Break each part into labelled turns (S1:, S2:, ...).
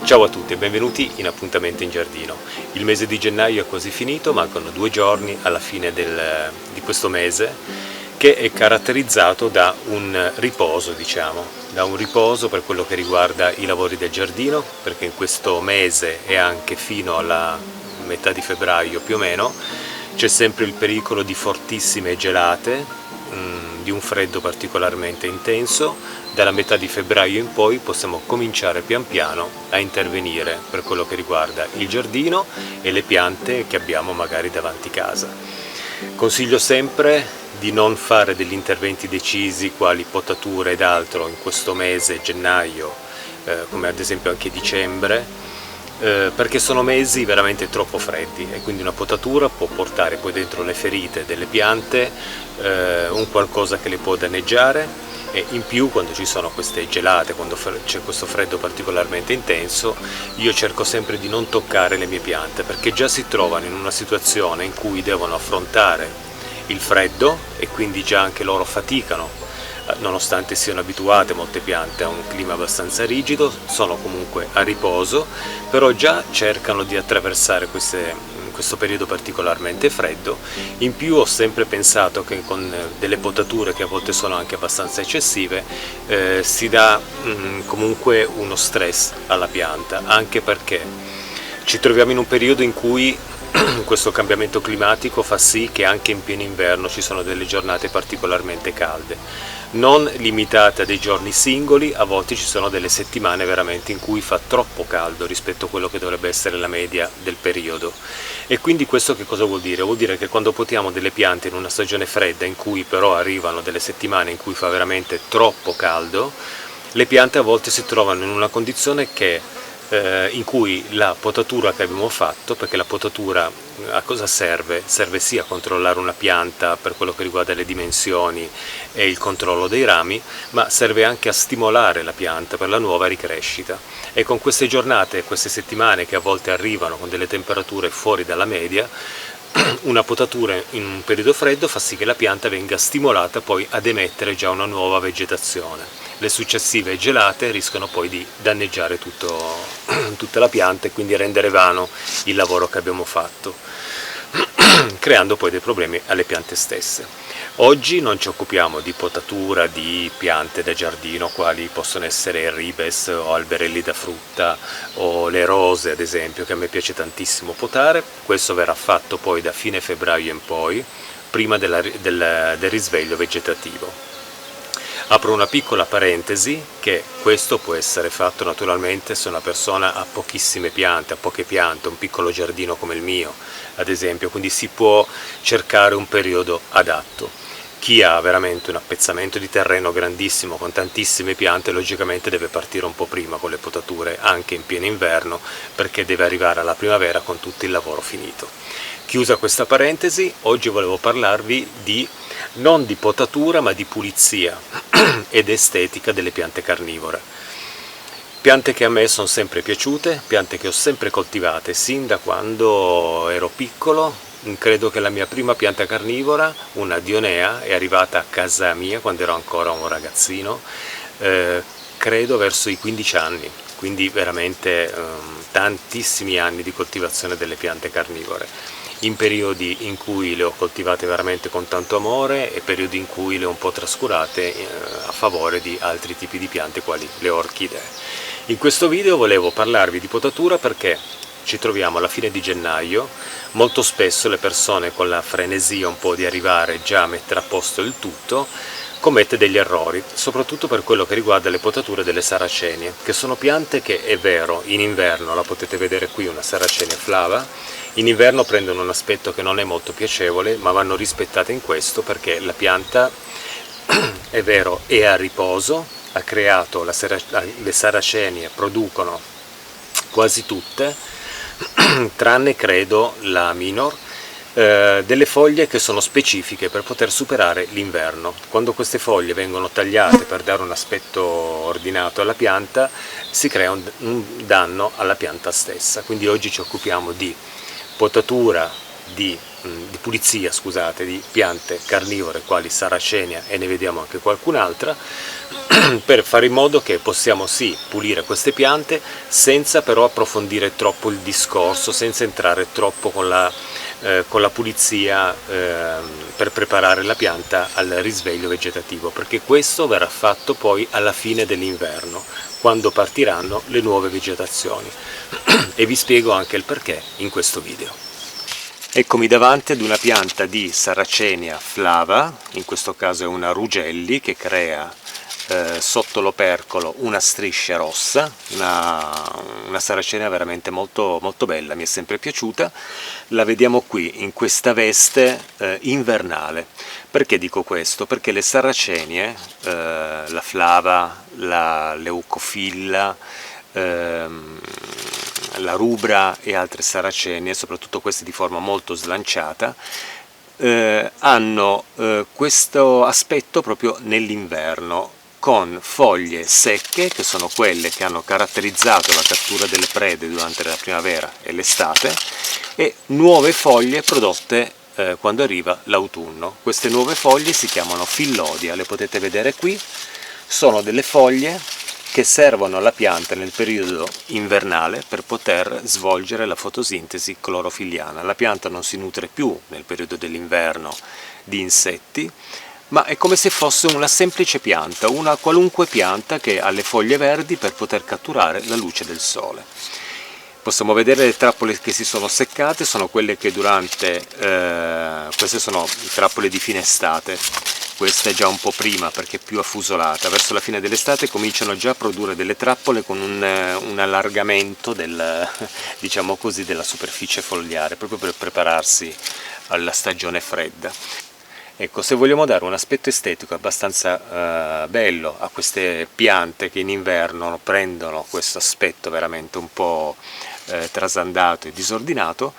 S1: Ciao a tutti e benvenuti in Appuntamento in Giardino. Il mese di gennaio è quasi finito, mancano 2 giorni alla fine di questo mese, che è caratterizzato da un riposo, da un riposo per quello che riguarda i lavori del giardino, perché in questo mese e anche fino alla metà di febbraio più o meno c'è sempre il pericolo di fortissime gelate, di un freddo particolarmente intenso. Dalla metà di febbraio in poi possiamo cominciare pian piano a intervenire per quello che riguarda il giardino e le piante che abbiamo magari davanti casa. Consiglio sempre di non fare degli interventi decisi quali potature ed altro in questo mese, gennaio, come ad esempio anche dicembre, perché sono mesi veramente troppo freddi e quindi una potatura può portare poi dentro le ferite delle piante un qualcosa che le può danneggiare. E in più, quando ci sono queste gelate, quando c'è questo freddo particolarmente intenso, io cerco sempre di non toccare le mie piante, perché già si trovano in una situazione in cui devono affrontare il freddo e quindi già anche loro faticano, nonostante siano abituate molte piante a un clima abbastanza rigido, sono comunque a riposo, però già cercano di attraversare questo periodo particolarmente freddo. In più ho sempre pensato che con delle potature che a volte sono anche abbastanza eccessive si dà comunque uno stress alla pianta, anche perché ci troviamo in un periodo in cui questo cambiamento climatico fa sì che anche in pieno inverno ci sono delle giornate particolarmente calde, non limitate a dei giorni singoli. A volte ci sono delle settimane veramente in cui fa troppo caldo rispetto a quello che dovrebbe essere la media del periodo. E quindi questo che cosa vuol dire? Vuol dire che quando potiamo delle piante in una stagione fredda, in cui però arrivano delle settimane in cui fa veramente troppo caldo, le piante a volte si trovano in una condizione in cui la potatura che abbiamo fatto, perché la potatura a cosa serve? Serve sia a controllare una pianta per quello che riguarda le dimensioni e il controllo dei rami, ma serve anche a stimolare la pianta per la nuova ricrescita. E con queste giornate, queste settimane che a volte arrivano con delle temperature fuori dalla media, una potatura in un periodo freddo fa sì che la pianta venga stimolata poi ad emettere già una nuova vegetazione. Le successive gelate rischiano poi di danneggiare tutta la pianta e quindi rendere vano il lavoro che abbiamo fatto, creando poi dei problemi alle piante stesse. Oggi non ci occupiamo di potatura di piante da giardino quali possono essere ribes o alberelli da frutta o le rose ad esempio, che a me piace tantissimo potare. Questo verrà fatto poi da fine febbraio in poi, prima del risveglio vegetativo. Apro una piccola parentesi che questo può essere fatto naturalmente se una persona ha pochissime piante, ha poche piante, un piccolo giardino come il mio ad esempio, quindi si può cercare un periodo adatto. Chi ha veramente un appezzamento di terreno grandissimo con tantissime piante logicamente deve partire un po' prima con le potature anche in pieno inverno, perché deve arrivare alla primavera con tutto il lavoro finito. Chiusa questa parentesi, oggi volevo parlarvi non di potatura ma di pulizia ed estetica delle piante carnivore. Piante che a me sono sempre piaciute, piante che ho sempre coltivate sin da quando ero piccolo. Credo che la mia prima pianta carnivora, una dionea, è arrivata a casa mia quando ero ancora un ragazzino, credo verso i 15 anni, quindi veramente tantissimi anni di coltivazione delle piante carnivore, in periodi in cui le ho coltivate veramente con tanto amore e periodi in cui le ho un po' trascurate a favore di altri tipi di piante quali le orchidee. In questo video volevo parlarvi di potatura perché ci troviamo alla fine di gennaio, molto spesso le persone con la frenesia un po' di arrivare già a mettere a posto il tutto commette degli errori, soprattutto per quello che riguarda le potature delle saracenie, che sono piante che è vero, in inverno, la potete vedere qui una saracenia flava, in inverno prendono un aspetto che non è molto piacevole, ma vanno rispettate in questo perché la pianta, è vero, è a riposo, ha creato, le saracenie producono quasi tutte, tranne credo la minor, delle foglie che sono specifiche per poter superare l'inverno. Quando queste foglie vengono tagliate per dare un aspetto ordinato alla pianta, si crea un danno alla pianta stessa. Quindi oggi ci occupiamo di potatura di pulizia, scusate, di piante carnivore quali Sarracenia, e ne vediamo anche qualcun'altra, per fare in modo che possiamo sì pulire queste piante senza però approfondire troppo il discorso, senza entrare troppo con la pulizia per preparare la pianta al risveglio vegetativo, perché questo verrà fatto poi alla fine dell'inverno, quando partiranno le nuove vegetazioni e vi spiego anche il perché in questo video. Eccomi davanti ad una pianta di Sarracenia flava, in questo caso è una Rugelli, che crea sotto l'opercolo una striscia rossa, una Sarracenia veramente molto, molto bella, mi è sempre piaciuta. La vediamo qui in questa veste invernale. Perché dico questo? Perché le Sarracenie, la flava, la leucofilla, la rubra e altre saracenie, soprattutto queste di forma molto slanciata, hanno questo aspetto proprio nell'inverno, con foglie secche, che sono quelle che hanno caratterizzato la cattura delle prede durante la primavera e l'estate, e nuove foglie prodotte quando arriva l'autunno. Queste nuove foglie si chiamano fillodia, le potete vedere qui, sono delle foglie che servono alla pianta nel periodo invernale per poter svolgere la fotosintesi clorofilliana. La pianta non si nutre più nel periodo dell'inverno di insetti, ma è come se fosse una semplice pianta, una qualunque pianta che ha le foglie verdi per poter catturare la luce del sole. Possiamo vedere le trappole che si sono seccate, sono quelle che durante, queste sono trappole di fine estate, questa è già un po' prima perché è più affusolata, verso la fine dell'estate cominciano già a produrre delle trappole con un allargamento diciamo così, della superficie fogliare, proprio per prepararsi alla stagione fredda. Ecco, se vogliamo dare un aspetto estetico abbastanza bello a queste piante che in inverno prendono questo aspetto veramente un po' trasandato e disordinato,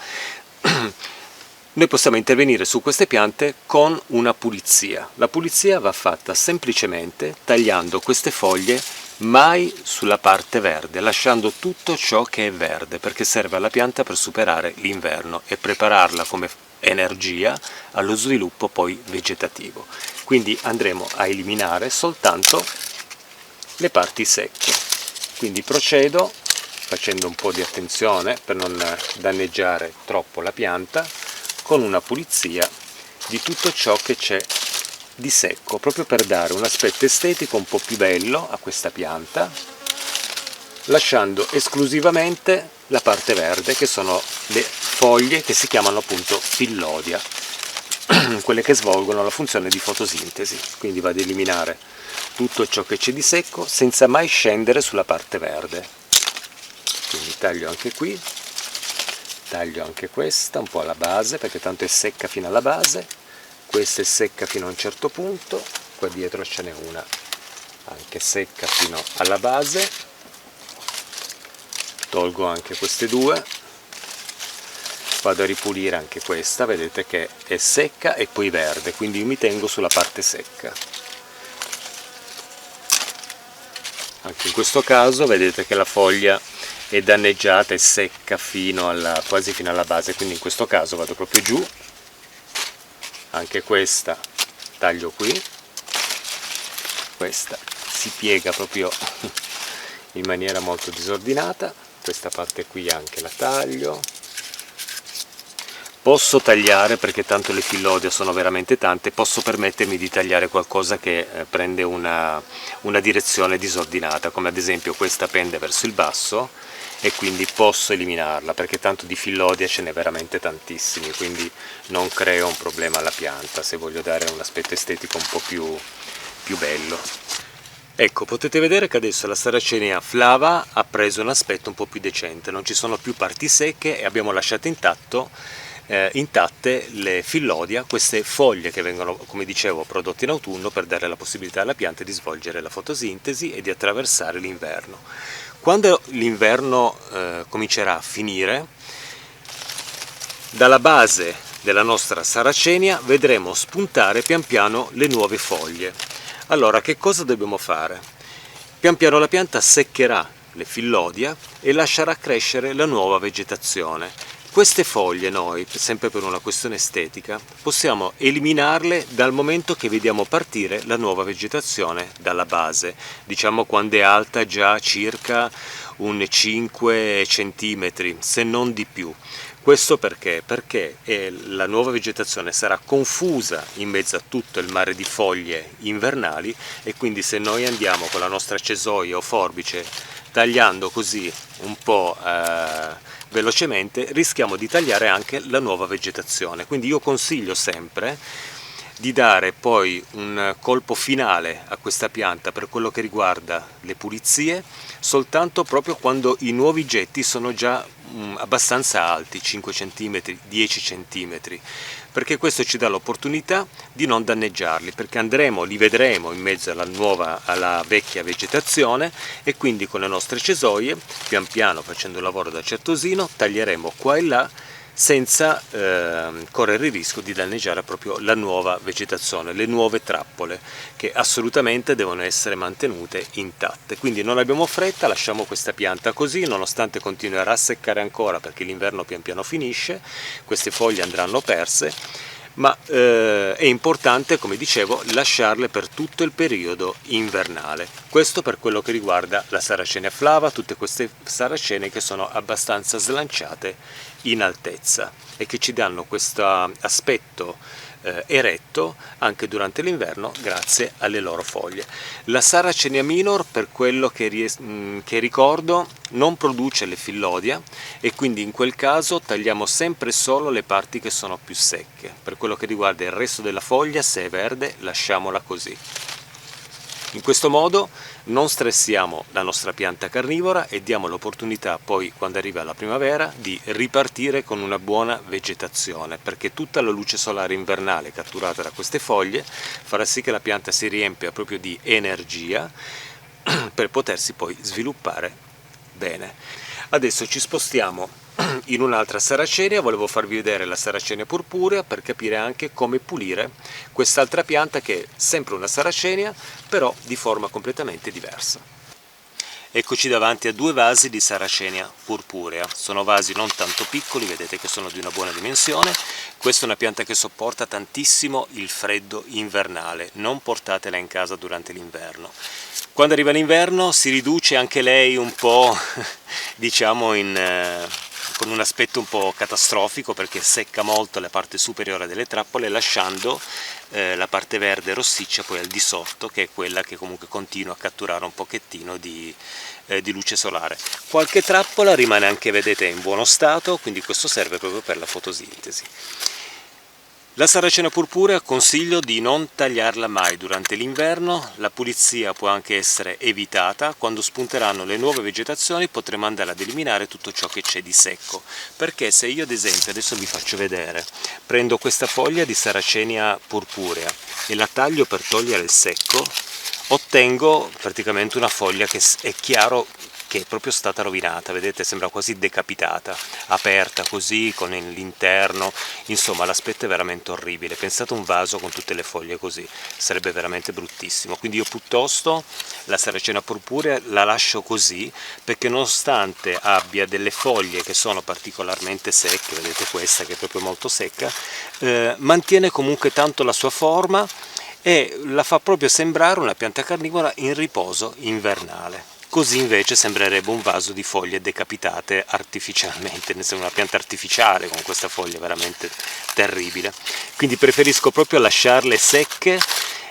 S1: noi possiamo intervenire su queste piante con una pulizia. La pulizia va fatta semplicemente tagliando queste foglie mai sulla parte verde, lasciando tutto ciò che è verde, perché serve alla pianta per superare l'inverno e prepararla come energia allo sviluppo poi vegetativo. Quindi andremo a eliminare soltanto le parti secche. Quindi procedo facendo un po' di attenzione per non danneggiare troppo la pianta, con una pulizia di tutto ciò che c'è di secco, proprio per dare un aspetto estetico un po' più bello a questa pianta, lasciando esclusivamente la parte verde, che sono le foglie che si chiamano appunto fillodia, quelle che svolgono la funzione di fotosintesi. Quindi vado ad eliminare tutto ciò che c'è di secco senza mai scendere sulla parte verde. Quindi taglio anche qui, taglio anche questa un po' alla base, perché tanto è secca fino alla base, questa è secca fino a un certo punto, qua dietro ce n'è una anche secca fino alla base, tolgo anche queste due, vado a ripulire anche questa, vedete che è secca e poi verde, quindi io mi tengo sulla parte secca. Anche in questo caso vedete che la foglia è danneggiata e secca quasi fino alla base, quindi in questo caso vado proprio giù, anche questa taglio qui, questa si piega proprio in maniera molto disordinata, questa parte qui anche la taglio. Posso tagliare, perché tanto le fillodie sono veramente tante, posso permettermi di tagliare qualcosa che prende una direzione disordinata, come ad esempio questa pende verso il basso, e quindi posso eliminarla, perché tanto di fillodia ce n'è veramente tantissimi, quindi non creo un problema alla pianta se voglio dare un aspetto estetico un po' più bello. Ecco, potete vedere che adesso la Sarracenia flava ha preso un aspetto un po' più decente, non ci sono più parti secche e abbiamo lasciato intatte le fillodia, queste foglie che vengono, come dicevo, prodotte in autunno per dare la possibilità alla pianta di svolgere la fotosintesi e di attraversare l'inverno. Quando l'inverno comincerà a finire, dalla base della nostra Sarracenia vedremo spuntare pian piano le nuove foglie. Allora, che cosa dobbiamo fare? Pian piano la pianta seccherà le fillodia e lascerà crescere la nuova vegetazione. Queste foglie noi, sempre per una questione estetica, possiamo eliminarle dal momento che vediamo partire la nuova vegetazione dalla base, diciamo quando è alta già circa un 5 cm, se non di più. Questo perché? Perché la nuova vegetazione sarà confusa in mezzo a tutto il mare di foglie invernali, e quindi se noi andiamo con la nostra cesoia o forbice tagliando così un po' velocemente, rischiamo di tagliare anche la nuova vegetazione. Quindi io consiglio sempre di dare poi un colpo finale a questa pianta per quello che riguarda le pulizie soltanto proprio quando i nuovi getti sono già abbastanza alti, 5 cm, 10 cm, perché questo ci dà l'opportunità di non danneggiarli, perché li vedremo in mezzo alla vecchia vegetazione, e quindi con le nostre cesoie, pian piano facendo il lavoro da certosino, taglieremo qua e là senza correre il rischio di danneggiare proprio la nuova vegetazione, le nuove trappole, che assolutamente devono essere mantenute intatte. Quindi non abbiamo fretta, lasciamo questa pianta così, nonostante continuerà a seccare ancora perché l'inverno pian piano finisce, queste foglie andranno perse, ma è importante, come dicevo, lasciarle per tutto il periodo invernale. Questo per quello che riguarda la Sarracenia flava, tutte queste sarracene che sono abbastanza slanciate in altezza e che ci danno questo aspetto eretto anche durante l'inverno grazie alle loro foglie. La Sarracenia minor, per quello che ricordo, non produce le fillodia, e quindi in quel caso tagliamo sempre solo le parti che sono più secche. Per quello che riguarda il resto della foglia, se è verde, lasciamola così. In questo modo non stressiamo la nostra pianta carnivora e diamo l'opportunità poi, quando arriva la primavera, di ripartire con una buona vegetazione, perché tutta la luce solare invernale catturata da queste foglie farà sì che la pianta si riempia proprio di energia per potersi poi sviluppare bene. Adesso ci spostiamo in un'altra sarracenia. Volevo farvi vedere la Sarracenia purpurea per capire anche come pulire quest'altra pianta, che è sempre una sarracenia però di forma completamente diversa. Eccoci davanti a due vasi di Sarracenia purpurea. Sono vasi non tanto piccoli, vedete che sono di una buona dimensione. Questa è una pianta che sopporta tantissimo il freddo invernale, non portatela in casa durante l'inverno. Quando arriva l'inverno si riduce anche lei un po', diciamo, con un aspetto un po' catastrofico, perché secca molto la parte superiore delle trappole, lasciando la parte verde rossiccia poi al di sotto, che è quella che comunque continua a catturare un pochettino di luce solare. Qualche trappola rimane anche, vedete, in buono stato, quindi questo serve proprio per la fotosintesi. La Sarracenia purpurea consiglio di non tagliarla mai durante l'inverno, la pulizia può anche essere evitata. Quando spunteranno le nuove vegetazioni potremo andare ad eliminare tutto ciò che c'è di secco, perché se io ad esempio, adesso vi faccio vedere, prendo questa foglia di Sarracenia purpurea e la taglio per togliere il secco, ottengo praticamente una foglia che è chiaro che è proprio stata rovinata, vedete, sembra quasi decapitata, aperta così con l'interno, insomma l'aspetto è veramente orribile. Pensate a un vaso con tutte le foglie così, sarebbe veramente bruttissimo. Quindi io piuttosto la Sarracenia purpurea la lascio così, perché nonostante abbia delle foglie che sono particolarmente secche, vedete questa che è proprio molto secca, mantiene comunque tanto la sua forma e la fa proprio sembrare una pianta carnivora in riposo invernale. Così invece sembrerebbe un vaso di foglie decapitate artificialmente, una pianta artificiale con questa foglia veramente terribile. Quindi preferisco proprio lasciarle secche,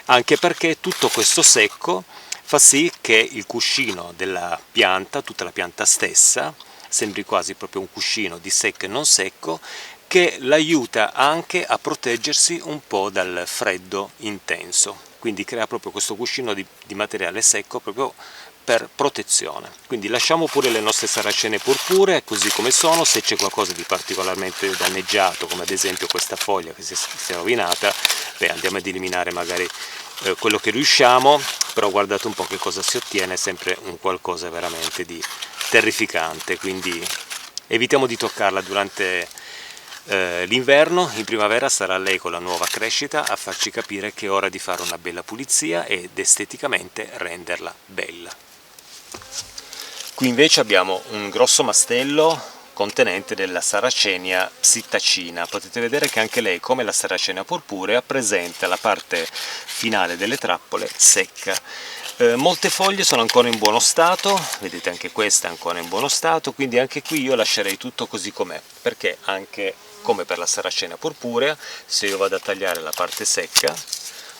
S1: anche perché tutto questo secco fa sì che il cuscino della pianta, tutta la pianta stessa, sembri quasi proprio un cuscino di secco e non secco, che l'aiuta anche a proteggersi un po' dal freddo intenso. Quindi crea proprio questo cuscino di materiale secco proprio per protezione. Quindi lasciamo pure le nostre sarracene purpuree così come sono. Se c'è qualcosa di particolarmente danneggiato, come ad esempio questa foglia che si è rovinata, andiamo ad eliminare magari quello che riusciamo, però guardate un po' che cosa si ottiene, sempre un qualcosa veramente di terrificante. Quindi evitiamo di toccarla durante l'inverno. In primavera sarà lei con la nuova crescita a farci capire che è ora di fare una bella pulizia ed esteticamente renderla bella. Qui invece abbiamo un grosso mastello contenente della Sarracenia psittacina. Potete vedere che anche lei, come la Sarracenia purpurea, presenta la parte finale delle trappole secca. Molte foglie sono ancora in buono stato, vedete anche questa è ancora in buono stato, quindi anche qui io lascerei tutto così com'è, perché anche come per la Sarracenia purpurea, se io vado a tagliare la parte secca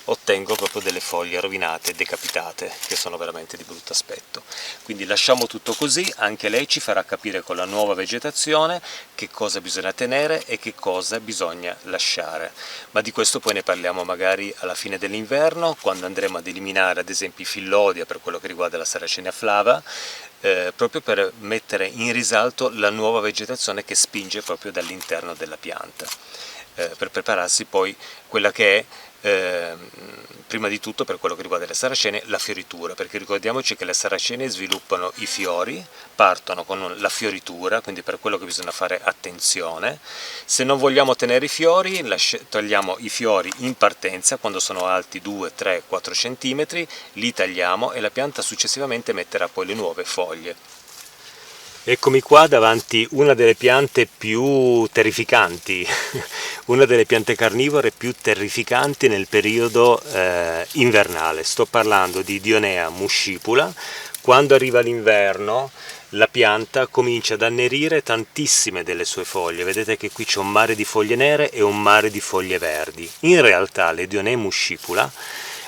S1: ottengo proprio delle foglie rovinate, decapitate, che sono veramente di brutto aspetto. Quindi lasciamo tutto così, anche lei ci farà capire con la nuova vegetazione che cosa bisogna tenere e che cosa bisogna lasciare. Ma di questo poi ne parliamo magari alla fine dell'inverno, quando andremo ad eliminare ad esempio i fillodia per quello che riguarda la Sarracenia flava, proprio per mettere in risalto la nuova vegetazione che spinge proprio dall'interno della pianta, per prepararsi poi quella che è prima di tutto, per quello che riguarda le saracene, la fioritura, perché ricordiamoci che le saracene sviluppano i fiori, partono con la fioritura, quindi per quello che bisogna fare attenzione. Se non vogliamo tenere i fiori, togliamo i fiori in partenza, quando sono alti 2, 3, 4 cm, li tagliamo e la pianta successivamente metterà poi le nuove foglie. Eccomi qua davanti una delle piante più terrificanti, una delle piante carnivore più terrificanti nel periodo invernale. Sto parlando di Dionea muscipula. Quando arriva l'inverno la pianta comincia ad annerire tantissime delle sue foglie. Vedete che qui c'è un mare di foglie nere e un mare di foglie verdi. In realtà le Dionee muscipula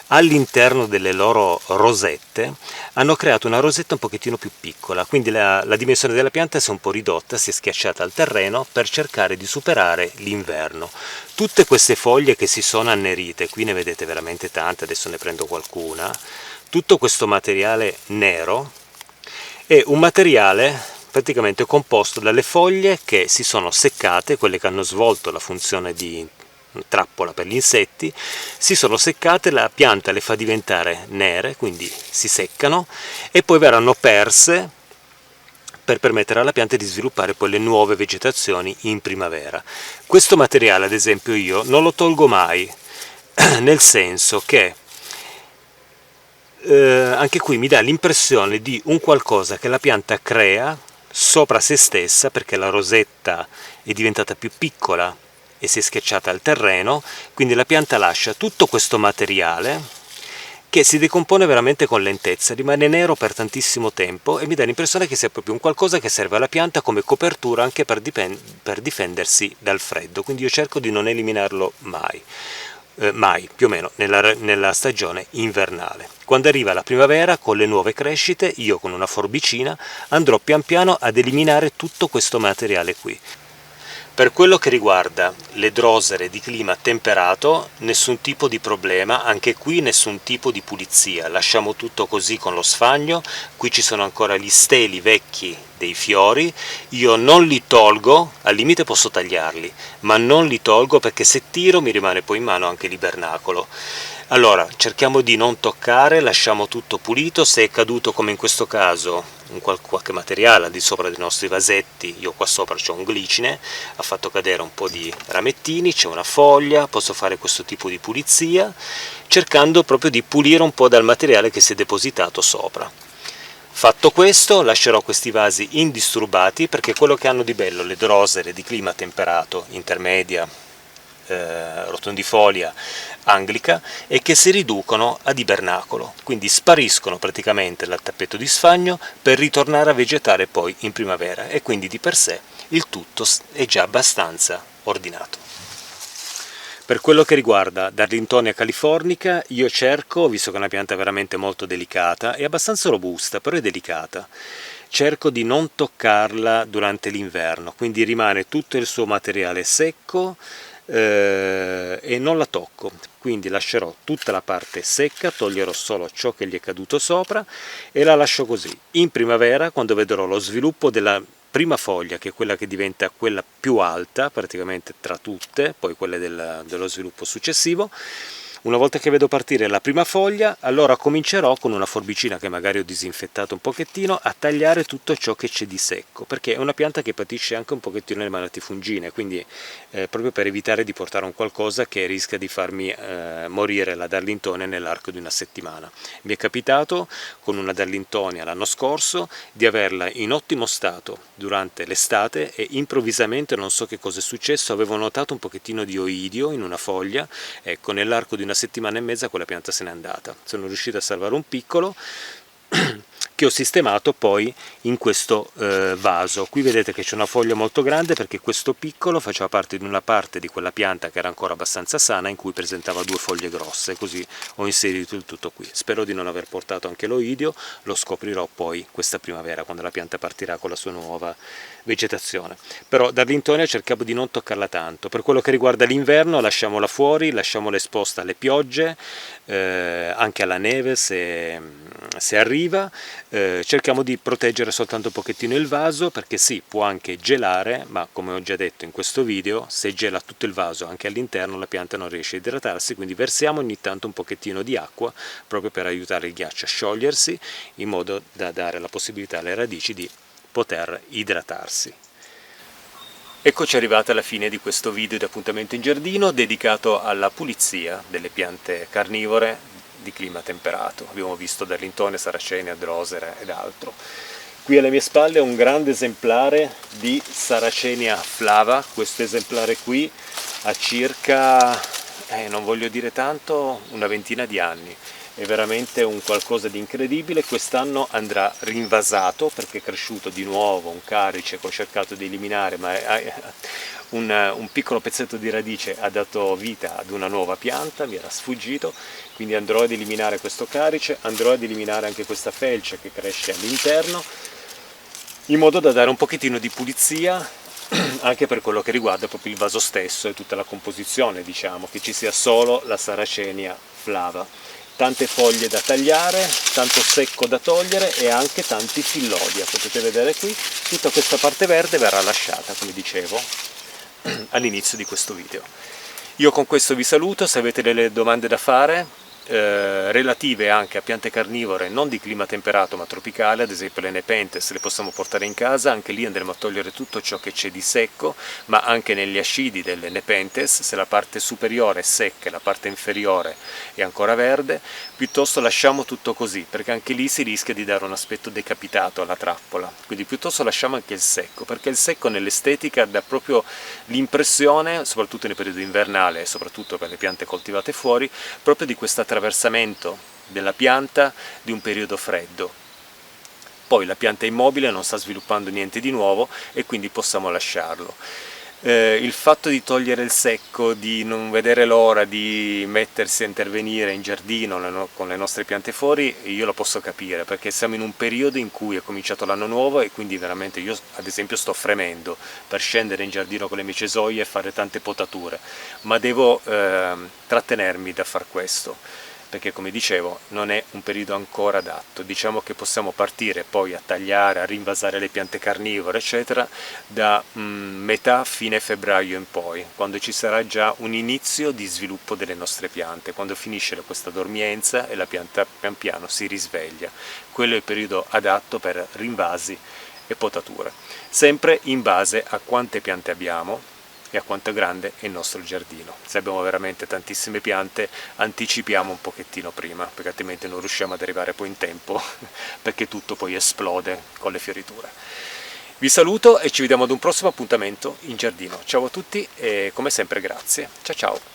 S1: all'interno delle loro rosette hanno creato una rosetta un pochettino più piccola, quindi la dimensione della pianta si è un po' ridotta, si è schiacciata al terreno per cercare di superare l'inverno. Tutte queste foglie che si sono annerite, qui ne vedete veramente tante, adesso ne prendo qualcuna, tutto questo materiale nero è un materiale praticamente composto dalle foglie che si sono seccate, quelle che hanno svolto la funzione di trappola per gli insetti, si sono seccate, la pianta le fa diventare nere, quindi si seccano e poi verranno perse per permettere alla pianta di sviluppare poi le nuove vegetazioni in primavera. Questo materiale ad esempio io non lo tolgo mai, nel senso che anche qui mi dà l'impressione di un qualcosa che la pianta crea sopra se stessa, perché la rosetta è diventata più piccola e si è schiacciata al terreno, quindi la pianta lascia tutto questo materiale che si decompone veramente con lentezza, rimane nero per tantissimo tempo e mi dà l'impressione che sia proprio un qualcosa che serve alla pianta come copertura anche per difendersi dal freddo, quindi io cerco di non eliminarlo mai, più o meno nella stagione invernale. Quando arriva la primavera con le nuove crescite, io con una forbicina andrò pian piano ad eliminare tutto questo materiale qui. Per quello che riguarda le drosere di clima temperato, nessun tipo di problema, anche qui nessun tipo di pulizia, lasciamo tutto così con lo sfagno. Qui ci sono ancora gli steli vecchi dei fiori, io non li tolgo, al limite posso tagliarli, ma non li tolgo perché se tiro mi rimane poi in mano anche l'ibernacolo. Allora, cerchiamo di non toccare, lasciamo tutto pulito, se è caduto come in questo caso qualche materiale al di sopra dei nostri vasetti, io qua sopra c'ho un glicine, ha fatto cadere un po' di ramettini, c'è una foglia, posso fare questo tipo di pulizia, cercando proprio di pulire un po' dal materiale che si è depositato sopra. Fatto questo, lascerò questi vasi indisturbati, perché quello che hanno di bello le drosere di clima temperato, intermedia, rotondifolia, anglica, è che si riducono ad ibernacolo, quindi spariscono praticamente dal tappeto di sfagno per ritornare a vegetare poi in primavera, e quindi di per sé il tutto è già abbastanza ordinato. Per quello che riguarda Darlingtonia californica, io cerco, visto che è una pianta veramente molto delicata, è abbastanza robusta, però è delicata, cerco di non toccarla durante l'inverno, quindi rimane tutto il suo materiale secco e non la tocco, quindi lascerò tutta la parte secca, toglierò solo ciò che gli è caduto sopra e la lascio così. In primavera, quando vedrò lo sviluppo della prima foglia, che è quella che diventa quella più alta praticamente tra tutte, poi quelle dello sviluppo successivo, Una volta che vedo partire la prima foglia, allora comincerò con una forbicina che magari ho disinfettato un pochettino a tagliare tutto ciò che c'è di secco, perché è una pianta che patisce anche un pochettino le malattie fungine, quindi proprio per evitare di portare un qualcosa che rischia di farmi morire la Darlingtonia nell'arco di una settimana. Mi è capitato con una Darlingtonia l'anno scorso di averla in ottimo stato durante l'estate e improvvisamente, non so che cosa è successo, avevo notato un pochettino di oidio in una foglia. Ecco, nell'arco di una settimana e mezza quella pianta se n'è andata. Sono riuscito a salvare un piccolo che ho sistemato poi in questo vaso. Qui vedete che c'è una foglia molto grande perché questo piccolo faceva parte di una parte di quella pianta che era ancora abbastanza sana, in cui presentava 2 foglie grosse, così ho inserito il tutto qui. Spero di non aver portato anche l'oidio, lo scoprirò poi questa primavera quando la pianta partirà con la sua nuova vegetazione. Però Darlingtonia cercavo di non toccarla tanto. Per quello che riguarda l'inverno lasciamola fuori, lasciamola esposta alle piogge, anche alla neve se arriva. Cerchiamo di proteggere soltanto un pochettino il vaso, perché sì, può anche gelare, ma come ho già detto in questo video, se gela tutto il vaso anche all'interno la pianta non riesce a idratarsi, quindi versiamo ogni tanto un pochettino di acqua proprio per aiutare il ghiaccio a sciogliersi, in modo da dare la possibilità alle radici di poter idratarsi. Eccoci arrivati alla fine di questo video di appuntamento in giardino dedicato alla pulizia delle piante carnivore di clima temperato. Abbiamo visto Darlingtonia, Sarracenia, Drosera ed altro. Qui alle mie spalle un grande esemplare di Sarracenia flava. Questo esemplare qui ha circa, non voglio dire tanto, una ventina di anni. È veramente un qualcosa di incredibile. Quest'anno andrà rinvasato perché è cresciuto di nuovo un carice che ho cercato di eliminare, ma un piccolo pezzetto di radice ha dato vita ad una nuova pianta, mi era sfuggito, quindi andrò ad eliminare questo carice, andrò ad eliminare anche questa felce che cresce all'interno, in modo da dare un pochettino di pulizia anche per quello che riguarda proprio il vaso stesso e tutta la composizione, diciamo, che ci sia solo la Sarracenia flava. Tante foglie da tagliare, tanto secco da togliere e anche tanti fillodia. Potete vedere qui, tutta questa parte verde verrà lasciata, come dicevo all'inizio di questo video. Io con questo vi saluto. Se avete delle domande da fare relative anche a piante carnivore non di clima temperato ma tropicale, ad esempio le Nepenthes, le possiamo portare in casa. Anche lì andremo a togliere tutto ciò che c'è di secco, ma anche negli ascidi delle Nepenthes, se la parte superiore è secca e la parte inferiore è ancora verde, piuttosto lasciamo tutto così, perché anche lì si rischia di dare un aspetto decapitato alla trappola. Quindi piuttosto lasciamo anche il secco, perché il secco nell'estetica dà proprio l'impressione, soprattutto nel periodo invernale e soprattutto per le piante coltivate fuori, proprio di questo attraversamento della pianta di un periodo freddo. Poi la pianta è immobile, non sta sviluppando niente di nuovo e quindi possiamo lasciarlo. Il fatto di togliere il secco, di non vedere l'ora di mettersi a intervenire in giardino con le nostre piante fuori, io lo posso capire, perché siamo in un periodo in cui è cominciato l'anno nuovo e quindi veramente io ad esempio sto fremendo per scendere in giardino con le mie cesoie e fare tante potature, ma devo trattenermi da far questo, perché come dicevo non è un periodo ancora adatto. Diciamo che possiamo partire poi a tagliare, a rinvasare le piante carnivore eccetera da metà fine febbraio in poi, quando ci sarà già un inizio di sviluppo delle nostre piante, quando finisce questa dormienza e la pianta pian piano si risveglia. Quello è il periodo adatto per rinvasi e potature, sempre in base a quante piante abbiamo e a quanto è grande è il nostro giardino. Se abbiamo veramente tantissime piante, anticipiamo un pochettino prima, perché altrimenti non riusciamo ad arrivare poi in tempo, perché tutto poi esplode con le fioriture. Vi saluto e ci vediamo ad un prossimo appuntamento in giardino. Ciao a tutti e come sempre grazie. Ciao ciao!